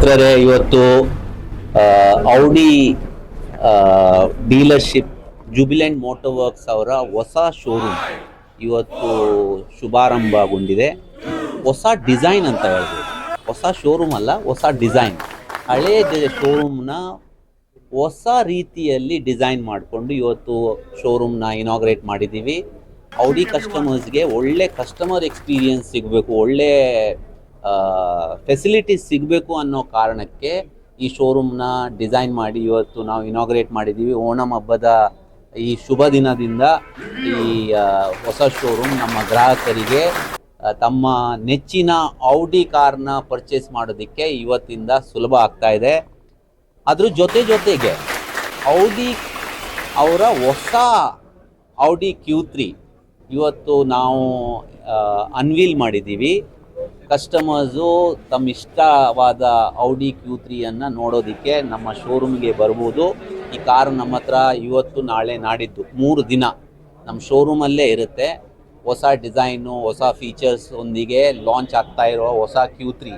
ಮಿತ್ರರೇ, ಇವತ್ತು ಔಡಿ dealership Jubilant motor works ಅವರ ಹೊಸ ಶೋರೂಮ್ ಇವತ್ತು ಶುಭಾರಂಭಗೊಂಡಿದೆ. ಹೊಸ ಡಿಸೈನ್ ಅಂತ ಹೇಳ್ಬೋದು, ಹೊಸ ಶೋರೂಮ್ ಅಲ್ಲ, ಹೊಸ ಡಿಸೈನ್. ಹಳೇ ಶೋರೂಮ್ನ ಹೊಸ ರೀತಿಯಲ್ಲಿ ಡಿಸೈನ್ ಮಾಡಿಕೊಂಡು ಇವತ್ತು ಶೋರೂಮ್ನ ಇನಾಗ್ರೇಟ್ ಮಾಡಿದ್ದೀವಿ. ಔಡಿ ಕಸ್ಟಮರ್ಸ್ಗೆ ಒಳ್ಳೆ ಕಸ್ಟಮರ್ ಎಕ್ಸ್ಪೀರಿಯನ್ಸ್ ಸಿಗಬೇಕು, ಒಳ್ಳೆ ಫೆಸಿಲಿಟೀಸ್ ಸಿಗಬೇಕು ಅನ್ನೋ ಕಾರಣಕ್ಕೆ ಈ ಶೋರೂಮ್ನ ಡಿಸೈನ್ ಮಾಡಿ ಇವತ್ತು ನಾವು ಇನಾಗ್ರೇಟ್ ಮಾಡಿದ್ದೀವಿ. ಓಣಂ ಹಬ್ಬದ ಈ ಶುಭ ದಿನದಿಂದ ಈ ಹೊಸ ಶೋರೂಮ್ ನಮ್ಮ ಗ್ರಾಹಕರಿಗೆ ತಮ್ಮ ನೆಚ್ಚಿನ ಔಡಿ ಕಾರ್ನ ಪರ್ಚೇಸ್ ಮಾಡೋದಕ್ಕೆ ಇವತ್ತಿಂದ ಸುಲಭ ಆಗ್ತಾ ಇದೆ. ಅದ್ರ ಜೊತೆಗೆ ಔಡಿ ಅವರ ಹೊಸ ಔಡಿ Q3 ಇವತ್ತು ನಾವು ಅನ್ವೀಲ್ ಮಾಡಿದ್ದೀವಿ. ಕಸ್ಟಮರ್ಸು ತಮ್ಮ ಇಷ್ಟವಾದ ಔಡಿ Q3 ನೋಡೋದಕ್ಕೆ ನಮ್ಮ ಶೋರೂಮ್ಗೆ ಬರ್ಬೋದು. ಈ ಕಾರು ನಮ್ಮ ಹತ್ರ ಇವತ್ತು ನಾಳೆ ನಾಡಿದ್ದು 3 ದಿನ ನಮ್ಮ ಶೋರೂಮಲ್ಲೇ ಇರುತ್ತೆ. ಹೊಸ ಡಿಸೈನು, ಹೊಸ ಫೀಚರ್ಸ್ ಒಂದಿಗೆ ಲಾಂಚ್ ಆಗ್ತಾ ಇರೋ ಹೊಸ Q3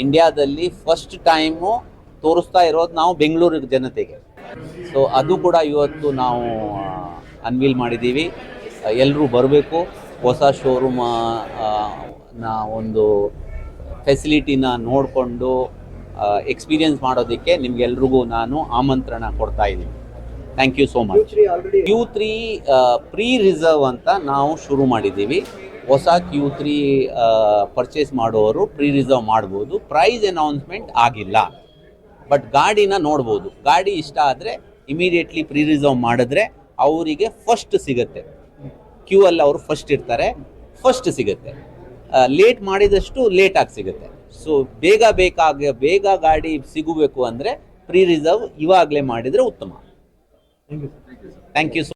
ಇಂಡಿಯಾದಲ್ಲಿ ಫಸ್ಟ್ ಟೈಮು ತೋರಿಸ್ತಾ ಇರೋದು ನಾವು ಬೆಂಗಳೂರು ಜನತೆಗೆ. ಸೊ ಅದು ಕೂಡ ಇವತ್ತು ನಾವು ಅನ್ವೀಲ್ ಮಾಡಿದ್ದೀವಿ. ಎಲ್ಲರೂ ಬರಬೇಕು, ಹೊಸ ಶೋರೂಮ್ ಒಂದು ಫೆಸಿಲಿಟಿನ ನೋಡಿಕೊಂಡು ಎಕ್ಸ್ಪೀರಿಯನ್ಸ್ ಮಾಡೋದಕ್ಕೆ ನಿಮ್ಗೆಲ್ರಿಗೂ ನಾನು ಆಮಂತ್ರಣ ಕೊಡ್ತಾ ಇದ್ದೀನಿ. Thank you so much. Q3 pre reserve ಅಂತ ನಾವು ಶುರು ಮಾಡಿದ್ದೀವಿ. ಹೊಸ Q3 ಪರ್ಚೇಸ್ ಮಾಡೋರು ಪ್ರೀ ರಿಸರ್ವ್ ಮಾಡ್ಬೋದು. ಪ್ರೈಸ್ ಅನೌನ್ಸ್ಮೆಂಟ್ ಆಗಿಲ್ಲ, ಬಟ್ ಗಾಡಿನ ನೋಡ್ಬೋದು. ಗಾಡಿ ಇಷ್ಟ ಆದರೆ ಇಮಿಡಿಯೇಟ್ಲಿ ಪ್ರೀ ರಿಸರ್ವ್ ಮಾಡಿದ್ರೆ ಅವರಿಗೆ ಫಸ್ಟ್ ಸಿಗುತ್ತೆ. ಕ್ಯೂ ಅಲ್ಲಿ ಅವರು ಫಸ್ಟ್ ಇರ್ತಾರೆ, ಫಸ್ಟ್ ಸಿಗುತ್ತೆ. ಲೇಟ್ ಮಾಡಿದಷ್ಟು ಲೇಟಾಗಿ ಸಿಗುತ್ತೆ. ಸೊ ಬೇಗ ಗಾಡಿ ಸಿಗಬೇಕು ಅಂದರೆ ಪ್ರೀ ರಿಸರ್ವ್ ಇವಾಗಲೇ ಮಾಡಿದರೆ ಉತ್ತಮ. Thank you.